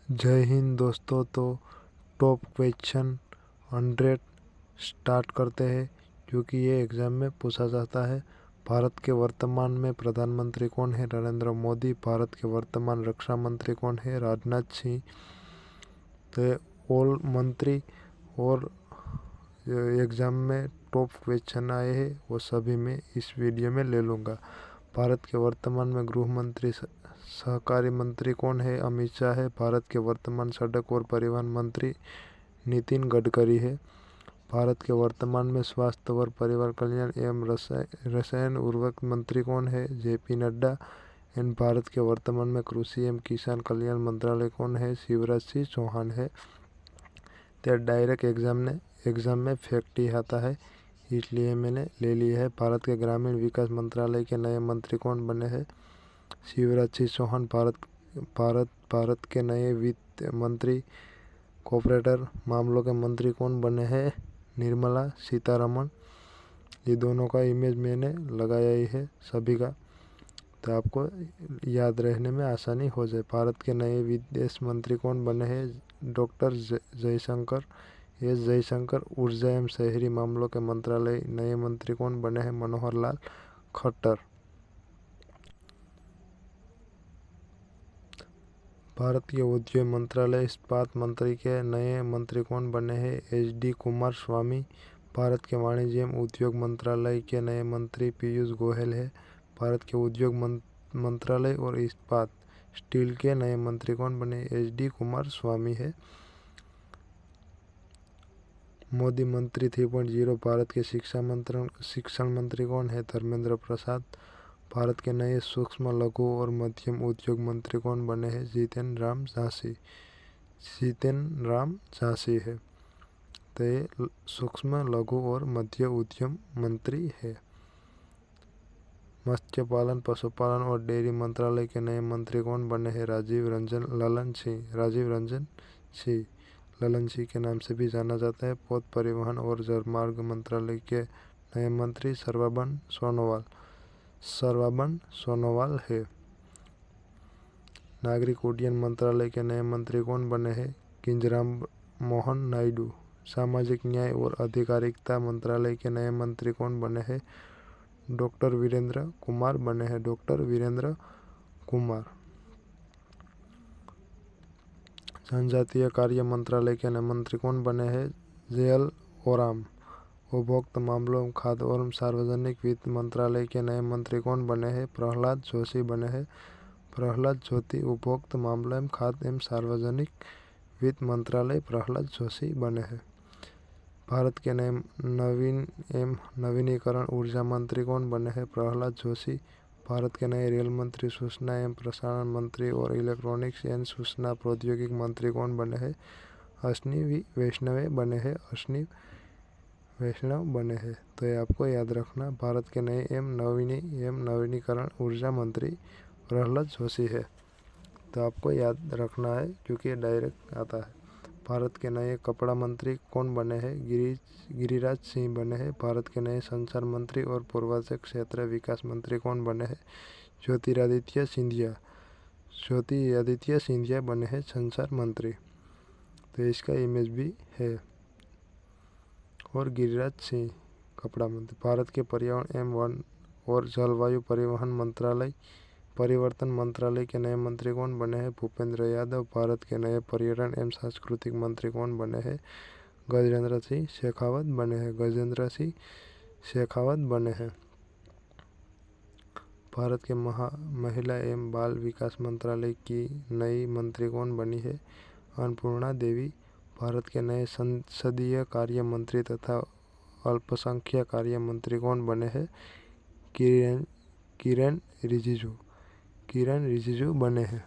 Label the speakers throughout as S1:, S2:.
S1: जय हिंद दोस्तों। तो टॉप क्वेश्चन 100 स्टार्ट करते हैं, क्योंकि ये एग्ज़ाम में पूछा जाता है। भारत के वर्तमान में प्रधानमंत्री कौन है? नरेंद्र मोदी। भारत के वर्तमान रक्षा मंत्री कौन है? राजनाथ सिंह। तो ऑल मंत्री और एग्ज़ाम में टॉप क्वेश्चन आए हैं वो सभी मैं इस वीडियो में ले लूँगा। भारत के वर्तमान में गृह मंत्री सहकारी मंत्री कौन है? अमित शाह है। भारत के वर्तमान सड़क और परिवहन मंत्री नितिन गडकरी है। भारत के वर्तमान में स्वास्थ्य और परिवार कल्याण एवं रसायन उर्वरक मंत्री कौन है? जेपी नड्डा। एंड भारत के वर्तमान में कृषि एवं किसान कल्याण मंत्रालय कौन है? शिवराज सिंह चौहान है। तो डायरेक्ट एग्ज़ाम में फैक्ट ही आता है, इसलिए मैंने ले लिया है। भारत के ग्रामीण विकास मंत्रालय के नए मंत्री कौन बने हैं? शिवराज सिंह चौहान। भारत के नए वित्त मंत्री कॉर्पोरेटर मामलों के मंत्री कौन बने हैं? निर्मला सीतारमण। ये दोनों का इमेज मैंने लगाया ही है सभी का, तो आपको याद रहने में आसानी हो जाए। भारत के नए विदेश मंत्री कौन बने हैं? डॉक्टर जयशंकर। एस जयशंकर। ऊर्जा एवं शहरी मामलों के मंत्रालय नए मंत्री कौन बने हैं? मनोहर लाल खट्टर। भारत के उद्योग मंत्रालय इस्पात मंत्री के नए मंत्री कौन बने हैं? एच डी कुमार स्वामी। भारत के वाणिज्य एवं उद्योग मंत्रालय के नए मंत्री पीयूष गोयल है। भारत के उद्योग मंत्रालय और इस्पात स्टील के नए मंत्री कौन बने? एच डी कुमार स्वामी है। मोदी मंत्री 3.0। भारत के शिक्षण मंत्री कौन है? धर्मेंद्र प्रसाद। भारत के नए सूक्ष्म लघु और मध्यम उद्योग मंत्री कौन बने हैं? जितेंद्र राम झांसी है। तो ये सूक्ष्म लघु और मध्य उद्यम मंत्री है। मत्स्य पालन पशुपालन और डेयरी मंत्रालय के नए मंत्री कौन बने हैं? राजीव रंजन सिंह ललन सिंह के नाम से भी जाना जाता है। पथ परिवहन और जलमार्ग मंत्रालय के नए मंत्री सर्बानंद सोनोवाल है। नागरिक उड्डयन मंत्रालय के नए मंत्री कौन बने हैं? किंजराम मोहन नायडू। सामाजिक न्याय और अधिकारिता मंत्रालय के नए मंत्री कौन बने हैं? डॉक्टर वीरेंद्र कुमार बने हैं। डॉक्टर वीरेंद्र कुमार। जनजातीय कार्य मंत्रालय के नए मंत्री कौन बने हैं? जेएल ओराम। उपभोक्ता मामलों खाद्य और सार्वजनिक वित्त मंत्रालय के नए मंत्री कौन बने हैं? प्रहलाद जोशी बने हैं। प्रहलाद जोशी। उपभोक्ता मामले एवं खाद्य एवं सार्वजनिक वित्त मंत्रालय प्रहलाद जोशी बने हैं। भारत के नए नवीन एवं नवीनीकरण ऊर्जा मंत्री कौन बने हैं? प्रहलाद जोशी। भारत के नए रेल मंत्री सूचना एवं प्रसारण मंत्री और इलेक्ट्रॉनिक्स एवं सूचना प्रौद्योगिकी मंत्री कौन बने हैं? अश्विनी वैष्णव बने हैं। तो ये आपको याद रखना। भारत के नए एवं नवीनीकरण ऊर्जा मंत्री प्रहलाद जोशी है। तो आपको याद रखना है, क्योंकि ये डायरेक्ट आता है। भारत के नए कपड़ा मंत्री कौन बने हैं? गिरिराज सिंह बने हैं। भारत के नए संचार मंत्री और पूर्वांचल क्षेत्र विकास मंत्री कौन बने हैं? ज्योतिरादित्य सिंधिया बने हैं संचार मंत्री। तो इसका इमेज भी है। और गिरिराज सिंह कपड़ा मंत्री। भारत के पर्यावरण एवं वन और जलवायु परिवर्तन मंत्रालय के नए मंत्री कौन बने हैं? भूपेंद्र यादव। भारत के नए पर्यटन एवं सांस्कृतिक मंत्री कौन बने हैं? गजेंद्र सिंह शेखावत बने हैं। भारत के महिला एवं बाल विकास मंत्रालय की नई मंत्री कौन बनी है? अन्नपूर्णा देवी। भारत के नए संसदीय कार्य मंत्री तथा अल्पसंख्यक कार्य मंत्री कौन बने हैं? किरेन रिजिजू बने हैं।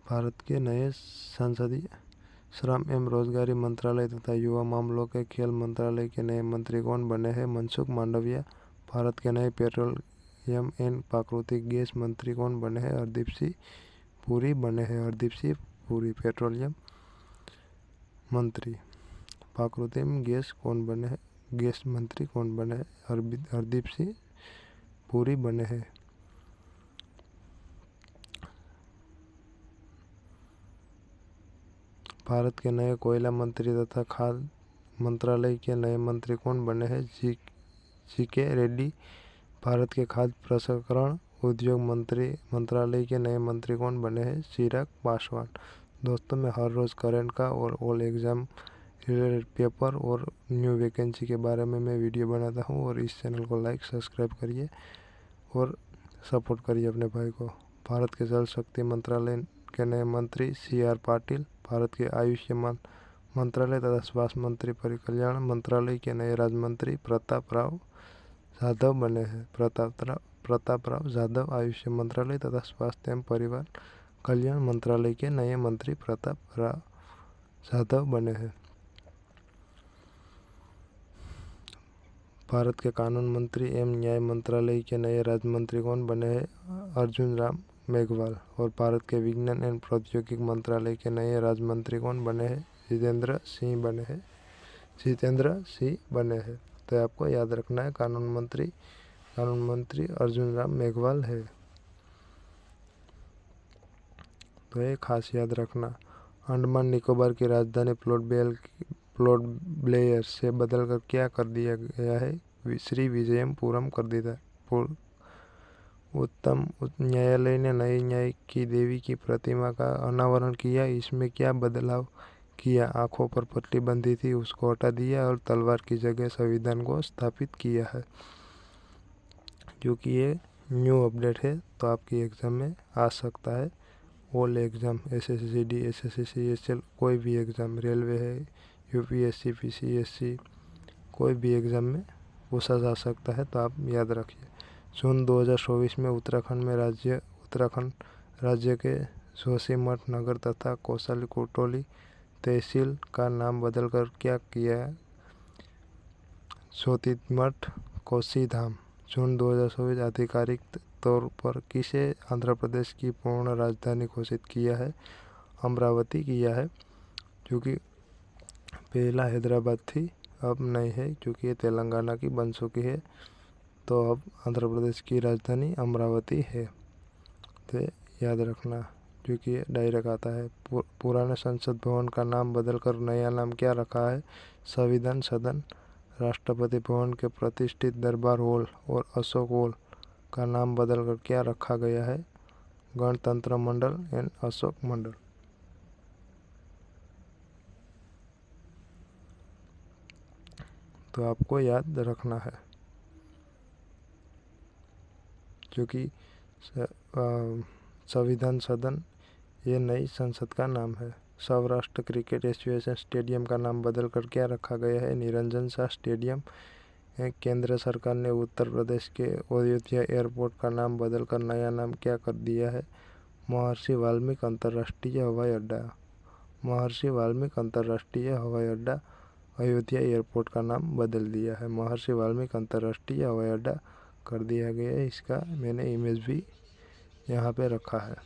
S1: भारत के नए संसदीय श्रम एवं रोजगारी मंत्रालय तथा युवा मामलों के खेल मंत्रालय के नए मंत्री कौन बने हैं? मनसुख मांडविया। भारत के नए पेट्रोलियम एवं प्राकृतिक गैस मंत्री कौन बने हैं? हरदीप सिंह पुरी बने हैं। हरदीप सिंह पुरी पेट्रोलियम मंत्री। प्राकृतिक गैस कौन बने हैं? गैस मंत्री कौन बने हैं? हरदीप सिंह पुरी बने हैं। भारत के नए कोयला मंत्री तथा खाद्य मंत्रालय के नए मंत्री कौन बने हैं? जी.के. रेड्डी। भारत के खाद्य प्रसंस्करण उद्योग मंत्रालय के नए मंत्री कौन बने हैं? चिराग पासवान। दोस्तों, मैं हर रोज़ करंट का और ऑल एग्ज़ाम रिलेटेड पेपर और न्यू वैकेंसी के बारे में मैं वीडियो बनाता हूँ, और इस चैनल को लाइक सब्सक्राइब करिए और सपोर्ट करिए अपने भाई को। भारत के जल शक्ति मंत्रालय के नए मंत्री C.R. पाटिल। भारत के आयुष मंत्रालय तथा स्वास्थ्य मंत्री परिकल्याण मंत्रालय के नए राज्य मंत्री प्रताप राव जाधव बने हैं। प्रताप राव जाधव आयुष मंत्रालय तथा स्वास्थ्य एवं परिवार कल्याण मंत्रालय के नए मंत्री प्रताप राव जाधव बने हैं। भारत के कानून मंत्री एवं न्याय मंत्रालय के नए राज्य मंत्री कौन बने हैं? अर्जुन राम मेघवाल। और भारत के विज्ञान एवं प्रौद्योगिकी मंत्रालय के नए राज्य मंत्री कौन बने हैं? जितेंद्र सिंह बने हैं। तो आपको याद रखना है, कानून मंत्री अर्जुन राम मेघवाल है। तो ये खास याद रखना। अंडमान निकोबार की राजधानी पोर्ट ब्लेयर से बदलकर क्या कर दिया गया है? श्री विजयपुरम कर दिया। उच्चतम न्यायालय ने नई न्याय की देवी की प्रतिमा का अनावरण किया। इसमें क्या बदलाव किया? आंखों पर पट्टी बंधी थी, उसको हटा दिया और तलवार की जगह संविधान को स्थापित किया है। क्योंकि ये न्यू अपडेट है तो आपकी एग्ज़ाम में आ सकता है। All exam SSCD, SSC, CSL, कोई भी एग्ज़ाम, रेलवे है, UPSC, PCSC, कोई भी एग्ज़ाम में पूछा जा सकता है, तो आप याद रखिए। जून 2024 में उत्तराखंड राज्य के जोशीमठ नगर तथा कौशल कोटली तहसील का नाम बदलकर क्या किया? जोशीमठ कोसीधाम। जून 2024 आधिकारिक तौर पर किसे आंध्र प्रदेश की पूर्ण राजधानी घोषित किया है? अमरावती किया है, क्योंकि पहला हैदराबाद थी, अब नहीं है, क्योंकि ये तेलंगाना की बन चुकी है। तो अब आंध्र प्रदेश की राजधानी अमरावती है। तो याद रखना, क्योंकि ये डायरेक्ट आता है। पुराने संसद भवन का नाम बदलकर नया नाम क्या रखा है? संविधान सदन। राष्ट्रपति भवन के प्रतिष्ठित दरबार हॉल और अशोक हॉल का नाम बदलकर क्या रखा गया है? गणतंत्र मंडल एंड अशोक मंडल। तो आपको याद रखना है, क्योंकि संविधान सदन ये नई संसद का नाम है। सौराष्ट्र क्रिकेट एसोसिएशन स्टेडियम का नाम बदलकर क्या रखा गया है? निरंजन शाह स्टेडियम। केंद्र सरकार ने उत्तर प्रदेश के अयोध्या एयरपोर्ट का नाम बदलकर नया नाम क्या कर दिया है? महर्षि वाल्मीकि अंतर्राष्ट्रीय हवाई अड्डा। महर्षि वाल्मीकि अंतर्राष्ट्रीय हवाई अड्डा अयोध्या एयरपोर्ट का नाम बदल दिया है। महर्षि वाल्मीकि अंतर्राष्ट्रीय हवाई अड्डा कर दिया गया है। इसका मैंने इमेज भी यहाँ पे रखा है।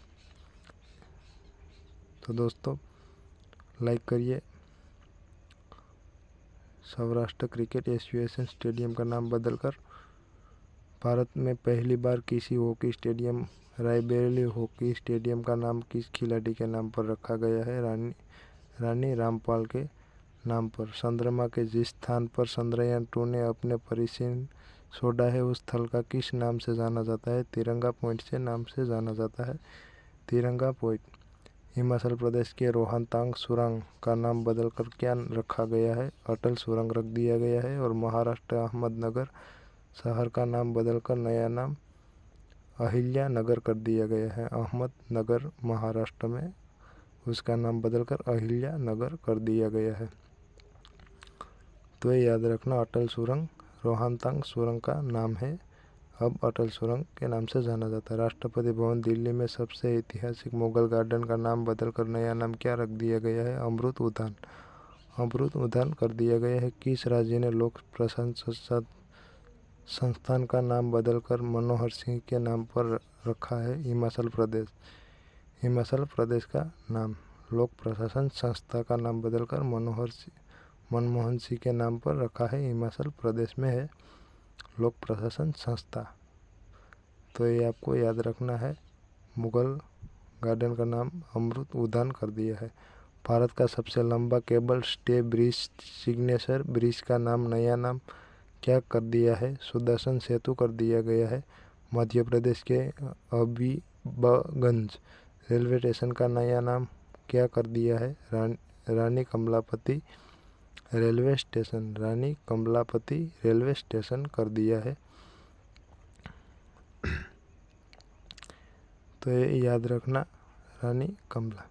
S1: तो दोस्तों, लाइक करिए। सौराष्ट्र क्रिकेट एसोसिएशन स्टेडियम का नाम बदलकर भारत में पहली बार किसी hockey stadium Raebareli hockey stadium का नाम किस खिलाड़ी के नाम पर रखा गया है? रानी रामपाल के नाम पर। चंद्रमा के जिस स्थान पर चंद्रयान 2 ने अपने परिसीमन छोड़ा है, उस स्थल का किस नाम से जाना जाता है? तिरंगा पॉइंट से नाम से जाना जाता है। तिरंगा पॉइंट। हिमाचल प्रदेश के रोहतांग सुरंग का नाम बदलकर क्या रखा गया है? अटल सुरंग रख दिया गया है। और महाराष्ट्र अहमदनगर शहर का नाम बदलकर नया नाम अहिल्या नगर कर दिया गया है। अहमदनगर महाराष्ट्र में, उसका नाम बदलकर अहिल्या नगर कर दिया गया है। तो ये याद रखना, अटल सुरंग रोहतांग सुरंग का नाम है, अब अटल सुरंग के नाम से जाना जाता है। राष्ट्रपति भवन दिल्ली में सबसे ऐतिहासिक मुगल गार्डन का नाम बदलकर नया नाम क्या रख दिया गया है? अमृत उद्यान। अमृत उद्यान कर दिया गया है। किस राज्य ने लोक प्रशासन संस्थान का नाम बदलकर मनोहर सिंह के नाम पर रखा है? हिमाचल प्रदेश। हिमाचल प्रदेश का नाम लोक प्रशासन संस्था का नाम बदलकर मनमोहन सिंह के नाम पर रखा है। हिमाचल प्रदेश में है लोक प्रशासन संस्था। तो ये आपको याद रखना है। मुगल गार्डन का नाम अमृत उद्यान कर दिया है। भारत का सबसे लंबा cable stay bridge signature bridge का नया नाम क्या कर दिया है? सुदर्शन सेतु कर दिया गया है। मध्य प्रदेश के हबीबगंज रेलवे स्टेशन का नया नाम क्या कर दिया है? रानी कमलापति रेलवे स्टेशन। रानी कमलापति रेलवे स्टेशन कर दिया है। तो ये याद रखना, रानी कमला।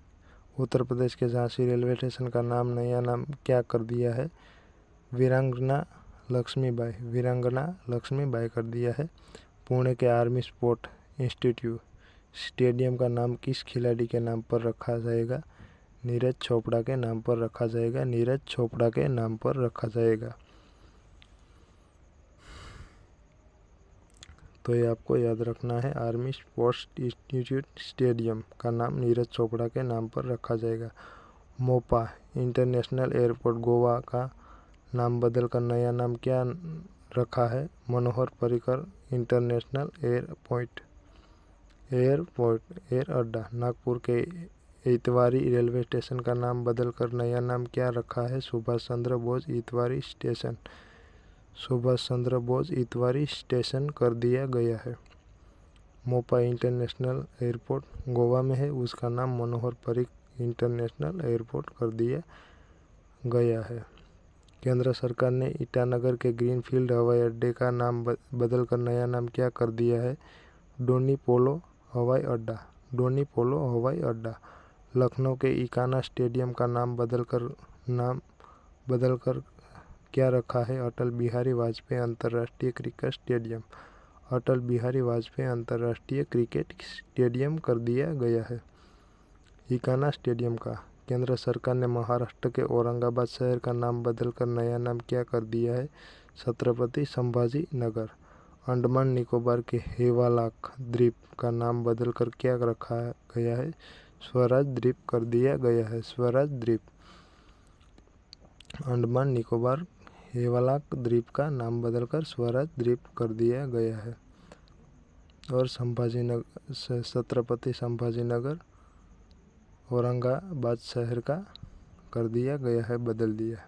S1: उत्तर प्रदेश के झांसी रेलवे स्टेशन का नया नाम क्या कर दिया है? वीरांगना लक्ष्मीबाई। वीरांगना लक्ष्मीबाई कर दिया है। पुणे के आर्मी स्पोर्ट इंस्टीट्यूट स्टेडियम का नाम किस खिलाड़ी के नाम पर रखा जाएगा? नीरज चोपड़ा के नाम पर रखा जाएगा। नीरज चोपड़ा के नाम पर रखा जाएगा। तो ये आपको याद रखना है, आर्मी स्पोर्ट्स इंस्टीट्यूट स्टेडियम का नाम नीरज चोपड़ा के नाम पर रखा जाएगा। मोपा इंटरनेशनल एयरपोर्ट गोवा का नाम बदलकर नया नाम क्या रखा है? मनोहर पर्रिकर इंटरनेशनल एयर अड्डा। नागपुर के इतवारी रेलवे स्टेशन का नाम बदलकर नया नाम क्या रखा है? सुभाष चंद्र बोस इतवारी स्टेशन। सुभाष चंद्र बोस इतवारी स्टेशन कर दिया गया है। मोपा इंटरनेशनल एयरपोर्ट गोवा में है, उसका नाम मनोहर पर्रिकर इंटरनेशनल एयरपोर्ट कर दिया गया है। केंद्र सरकार ने ईटानगर के ग्रीनफील्ड हवाई अड्डे का नाम बदलकर नया नाम क्या कर दिया है? डोनी पोलो हवाई अड्डा। डोनी पोलो हवाई अड्डा। लखनऊ के इकाना स्टेडियम का नाम बदलकर क्या रखा है? अटल बिहारी वाजपेयी अंतर्राष्ट्रीय क्रिकेट स्टेडियम। अटल बिहारी वाजपेयी अंतर्राष्ट्रीय क्रिकेट स्टेडियम कर दिया गया है। इकाना स्टेडियम का केंद्र सरकार ने महाराष्ट्र के औरंगाबाद शहर का नाम बदलकर नया नाम क्या कर दिया है? छत्रपति संभाजी नगर। अंडमान निकोबार के हेवलाक द्वीप का नाम बदलकर क्या रखा गया है? स्वराज द्वीप कर दिया गया है। स्वराज द्वीप। अंडमान निकोबार हेवलाक द्वीप का नाम बदलकर स्वराज द्वीप कर दिया गया है। और छत्रपति संभाजी नगर औरंगाबाद शहर का कर दिया गया है, बदल दिया है।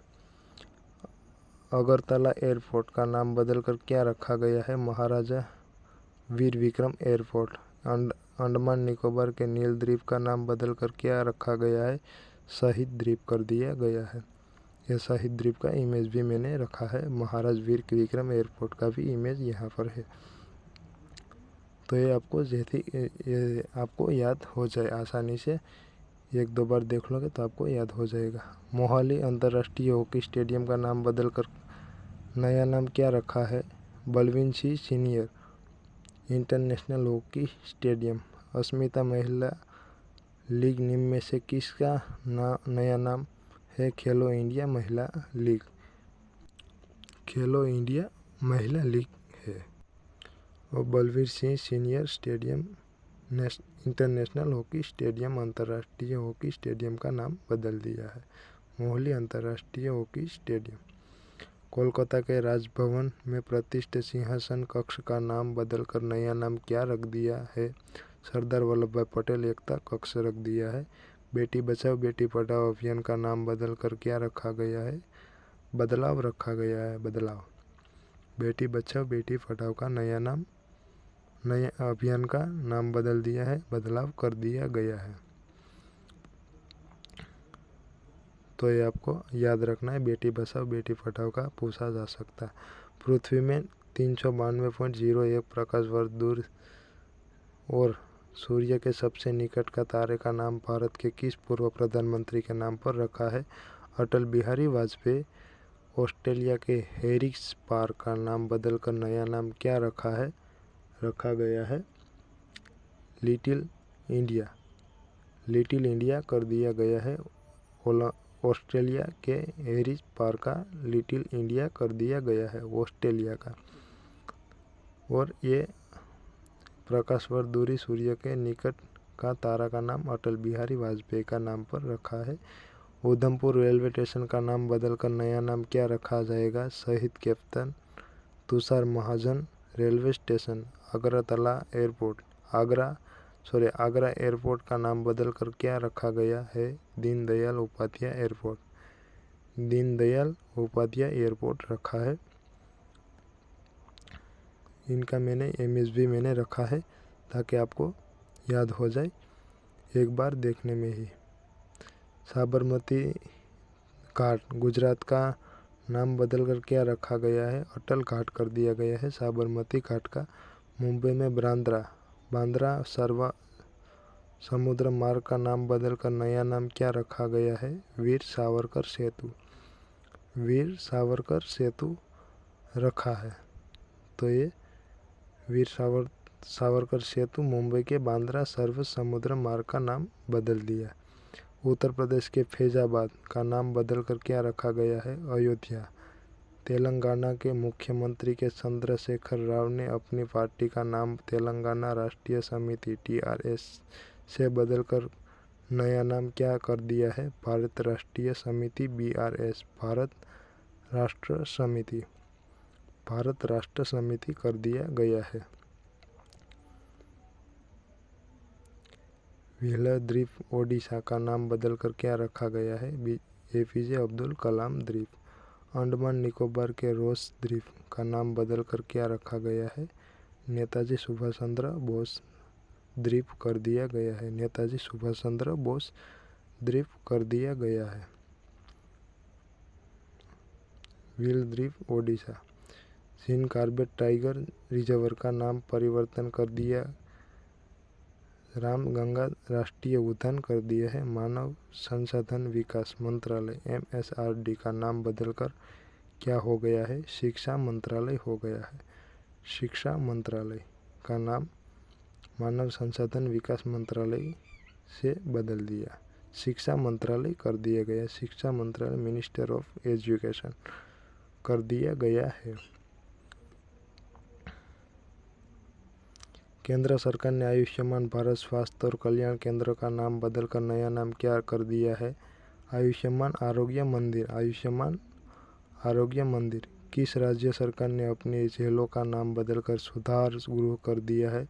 S1: अगरतला एयरपोर्ट का नाम बदलकर क्या रखा गया है? महाराजा वीर विक्रम एयरपोर्ट। अंडमान निकोबार के नील द्वीप का नाम बदलकर क्या रखा गया है? शहीद द्वीप कर दिया गया है। यह शहीद द्वीप का इमेज भी मैंने रखा है। महाराज वीर विक्रम एयरपोर्ट का भी इमेज यहाँ पर है। तो ये आपको याद हो जाए आसानी से, एक दो बार देख लोगे तो आपको याद हो जाएगा। मोहाली अंतर्राष्ट्रीय हॉकी स्टेडियम का नाम बदलकर नया नाम क्या रखा है? Balbir Singh senior international hockey stadium. Asmita महिला लीग निम्न में से किसका नया नाम है? खेलो इंडिया महिला लीग। खेलो इंडिया महिला लीग है। और Balbir Singh senior stadium international hockey stadium अंतर्राष्ट्रीय हॉकी स्टेडियम का नाम बदल दिया है। मोहाली अंतर्राष्ट्रीय हॉकी स्टेडियम। कोलकाता के राजभवन में प्रतिष्ठित सिंहासन कक्ष का नाम बदलकर नया नाम क्या रख दिया है? सरदार वल्लभ भाई पटेल एकता कक्ष रख दिया है। बेटी बचाओ बेटी पढ़ाओ अभियान का नाम बदलकर क्या रखा गया है? बदलाव रखा गया है। बदलाव। बेटी बचाओ बेटी पढ़ाओ का नया अभियान का नाम बदल दिया है, बदलाव कर दिया गया है। तो ये आपको याद रखना है, बेटी बचाओ बेटी पढ़ाओ का पूछा जा सकता है। पृथ्वी में 392.01 प्रकाश वर्ष दूर और सूर्य के सबसे निकट का तारे का नाम भारत के किस पूर्व प्रधानमंत्री के नाम पर रखा है? अटल बिहारी वाजपेयी। ऑस्ट्रेलिया के हैरिस पार्क का नाम बदलकर नया नाम क्या रखा गया है? लिटिल इंडिया कर दिया गया है। ऑस्ट्रेलिया के हैरिस पार्क का लिटिल इंडिया कर दिया गया है, ऑस्ट्रेलिया का। और ये प्रकाश वर्ष दूरी सूर्य के निकट का तारा का नाम अटल बिहारी वाजपेयी का नाम पर रखा है। उधमपुर रेलवे स्टेशन का नाम बदलकर नया नाम क्या रखा जाएगा? शहीद captain Tushar Mahajan railway station. Agartala airport. Agra Agra airport का नाम बदलकर क्या रखा गया है? दीनदयाल उपाध्याय एयरपोर्ट। दीनदयाल उपाध्याय एयरपोर्ट रखा है। इनका मैंने इमेज भी मैंने रखा है ताकि आपको याद हो जाए एक बार देखने में ही। साबरमती घाट गुजरात का नाम बदलकर क्या रखा गया है? अटल घाट कर दिया गया है साबरमती घाट का। मुंबई में बांद्रा समुद्र मार्ग का नाम बदलकर नया नाम क्या रखा गया है? वीर सावरकर सेतु। वीर सावरकर सेतु रखा है। तो ये वीर सावरकर सेतु मुंबई के बांद्रा समुद्र मार्ग का नाम बदल दिया। उत्तर प्रदेश के फैजाबाद का नाम बदलकर क्या रखा गया है? अयोध्या। तेलंगाना के मुख्यमंत्री के चंद्रशेखर राव ने अपनी पार्टी का नाम तेलंगाना राष्ट्रीय समिति TRS से बदलकर नया नाम क्या कर दिया है? भारत राष्ट्रीय समिति BRS। भारत राष्ट्र समिति कर दिया गया है। व्हीलर द्वीप ओडिशा का नाम बदलकर क्या रखा गया है? APJ अब्दुल कलाम द्वीप। अंडमान निकोबार के रोस द्वीप का नाम बदलकर क्या रखा गया है? नेताजी सुभाष चंद्र बोस द्वीप कर दिया गया है। नेताजी सुभाष चंद्र बोस द्वीप कर दिया गया है। व्हील द्वीप ओडिशा। सिंध कार्बेट टाइगर रिजर्व का नाम परिवर्तन कर दिया। रामगंगा राष्ट्रीय उद्यान कर दिया है। मानव संसाधन विकास मंत्रालय MSRD का नाम बदलकर क्या हो गया है? शिक्षा मंत्रालय हो गया है। शिक्षा मंत्रालय का नाम मानव संसाधन विकास मंत्रालय से बदल दिया। शिक्षा मंत्रालय कर दिया गया। शिक्षा मंत्रालय मिनिस्टर ऑफ एजुकेशन कर दिया गया है। केंद्र सरकार ने आयुष्मान भारत स्वास्थ्य और कल्याण केंद्र का नाम बदलकर नया नाम क्या कर दिया है? आयुष्मान आरोग्य मंदिर। आयुष्मान आरोग्य मंदिर। किस राज्य सरकार ने अपनी जेलों का नाम बदलकर सुधार गृह कर दिया है?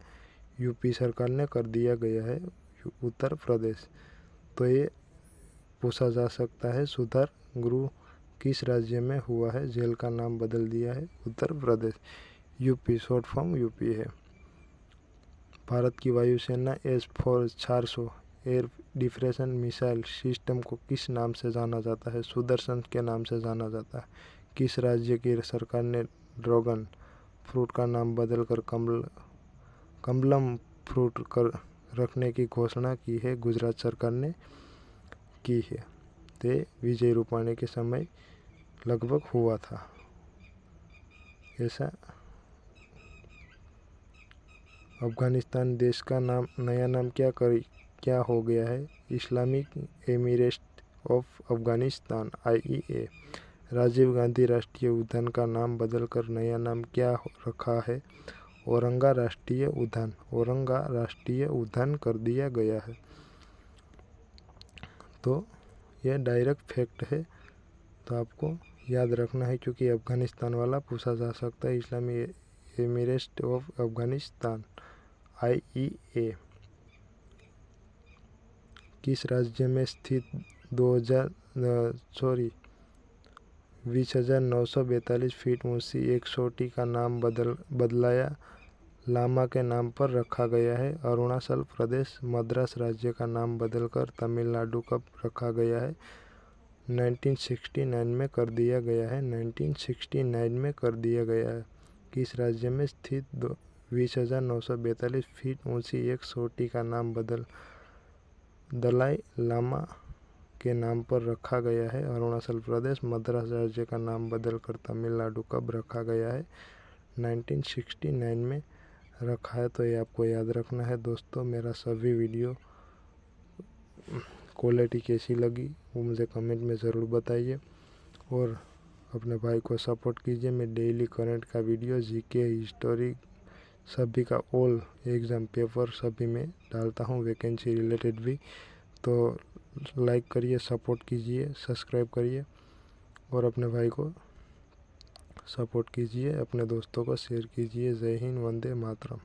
S1: UP सरकार ने कर दिया गया है। उत्तर प्रदेश। तो ये पूछा जा सकता है सुधार गृह किस राज्य में हुआ है? जेल का नाम बदल दिया है Uttar Pradesh. UP short form UP है। भारत की वायुसेना S-400 air defence missile system को किस नाम से जाना जाता है? सुदर्शन के नाम से जाना जाता है। किस राज्य की सरकार ने ड्रैगन फ्रूट का नाम बदलकर कमलम फ्रूट कर रखने की घोषणा की है? गुजरात सरकार ने की है। ते विजय रूपाणी के समय लगभग हुआ था ऐसा। अफगानिस्तान देश का नया नाम क्या हो गया है? Islamic Emirate of Afghanistan IEA। Rajiv Gandhi राष्ट्रीय उद्यान का नाम बदलकर नया नाम क्या रखा है? औरंगा राष्ट्रीय उद्यान। औरंगा राष्ट्रीय उद्यान कर दिया गया है। तो यह डायरेक्ट फैक्ट है, तो आपको याद रखना है क्योंकि अफगानिस्तान वाला पूछा जा सकता है। Islamic Emirate of Afghanistan IEA किस राज्य में स्थित 20,942 फीट ऊंची एक चोटी का नाम बदलाया लामा के नाम पर रखा गया है? अरुणाचल प्रदेश। मद्रास राज्य का नाम बदलकर तमिलनाडु कब रखा गया है? 1969 में कर दिया गया है। 1969 में कर दिया गया है। किस राज्य में स्थित 20,942 फीट ऊंची एक चोटी का नाम दलाई लामा के नाम पर रखा गया है? अरुणाचल प्रदेश। मद्रास राज्य का नाम बदलकर तमिलनाडु कब रखा गया है? 1969 में रखा है। तो ये आपको याद रखना है दोस्तों। मेरा सभी वीडियो क्वालिटी कैसी लगी वो मुझे कमेंट में ज़रूर बताइए और अपने भाई को सपोर्ट कीजिए। मैं डेली करंट का वीडियो GK हिस्टोरी सभी का ऑल एग्ज़ाम पेपर सभी में डालता हूँ, वैकेंसी रिलेटेड भी। तो लाइक करिए, सपोर्ट कीजिए, सब्सक्राइब करिए और अपने भाई को सपोर्ट कीजिए, अपने दोस्तों को शेयर कीजिए। जय हिंद, वंदे मातरम।